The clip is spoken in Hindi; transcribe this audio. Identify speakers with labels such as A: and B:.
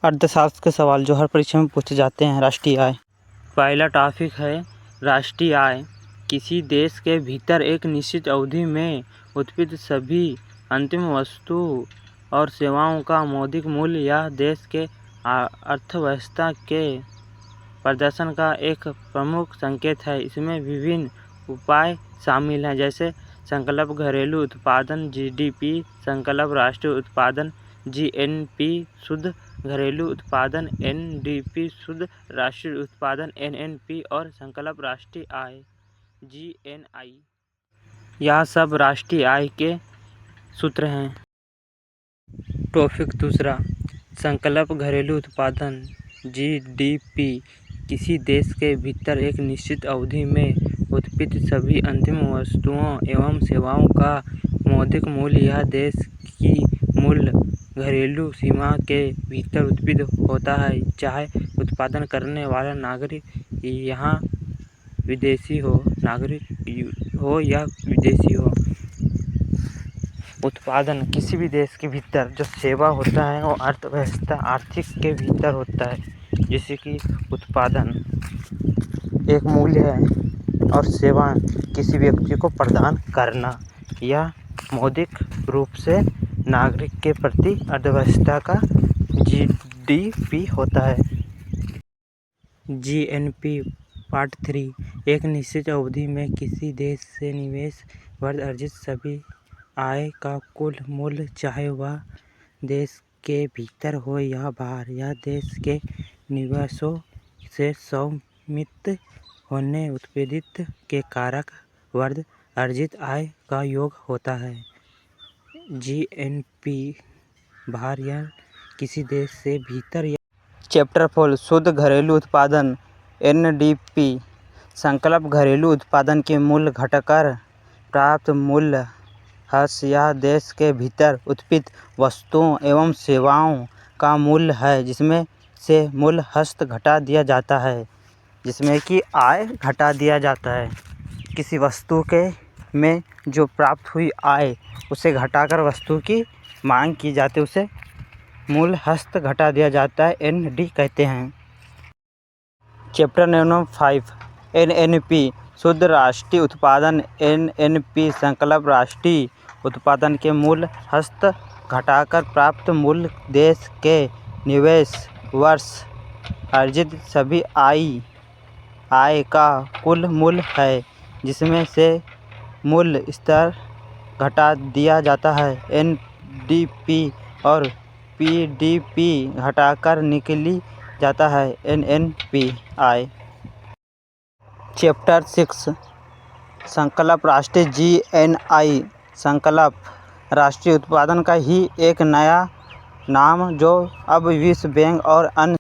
A: अर्थशास्त्र के सवाल जो हर परीक्षा में पूछे जाते हैं। राष्ट्रीय आय। पहला टॉपिक है राष्ट्रीय आय। किसी देश के भीतर एक निश्चित अवधि में उत्पादित सभी अंतिम वस्तु और सेवाओं का मौद्रिक मूल्य यह देश के अर्थव्यवस्था के प्रदर्शन का एक प्रमुख संकेत है। इसमें विभिन्न उपाय शामिल हैं, जैसे संकल्प घरेलू उत्पादन GDP, संकल्प राष्ट्रीय उत्पादन GNP, शुद्ध घरेलू उत्पादन NDP, शुद्ध राष्ट्रीय उत्पादन NNP और संकल्प राष्ट्रीय आय GNI। यह सब राष्ट्रीय आय के सूत्र हैं। टॉपिक दूसरा, संकल्प घरेलू उत्पादन GDP किसी देश के भीतर एक निश्चित अवधि में उत्पादित सभी अंतिम वस्तुओं एवं सेवाओं का मौद्रिक मूल्य यह देश की मूल घरेलू सीमा के भीतर उत्पादित होता है, चाहे उत्पादन करने वाला नागरिक यहाँ विदेशी हो या विदेशी हो। उत्पादन किसी भी देश के भीतर जो सेवा होता है वो अर्थव्यवस्था आर्थिक के भीतर होता है, जैसे कि उत्पादन एक मूल्य है और सेवा किसी व्यक्ति को प्रदान करना, यह मौद्रिक रूप से नागरिक के प्रति अर्थव्यवस्था का GDP होता है। GNP पार्ट 3, एक निश्चित अवधि में किसी देश से निवेश वर्ष अर्जित सभी आय का कुल मूल्य, चाहे वह देश के भीतर हो या बाहर, यह देश के निवेशों से स्वामित्व होने उत्पादित के कारक वर्ष अर्जित आय का योग होता है। GNP बाहर या किसी देश से भीतर या चैप्टर 4, शुद्ध घरेलू उत्पादन NDP, संकल्प घरेलू उत्पादन के मूल्य घटाकर प्राप्त मूल्य हर्ष यह देश के भीतर उत्पादित वस्तुओं एवं सेवाओं का मूल्य है, जिसमें से मूल्य हस्त घटा दिया जाता है, जिसमें कि आय घटा दिया जाता है। किसी वस्तु के में जो प्राप्त हुई आय उसे घटाकर वस्तु की मांग की जाती है, उसे मूल्य हस्त घटा दिया जाता है, ND कहते हैं। चैप्टर 5, NNP, शुद्ध राष्ट्रीय उत्पादन NNP, संकल्प राष्ट्रीय उत्पादन के मूल्य हस्त घटाकर प्राप्त मूल्य देश के निवेश वर्ष अर्जित सभी आय का कुल मूल्य है, जिसमें से मूल्य स्तर घटा दिया जाता है, NDP, और PDP घटाकर निकाली जाता है, NNP आय। चैप्टर 6, संकल्प राष्ट्रीय GNI, संकल्प राष्ट्रीय उत्पादन का ही एक नया नाम जो अब विश्व बैंक और अन्य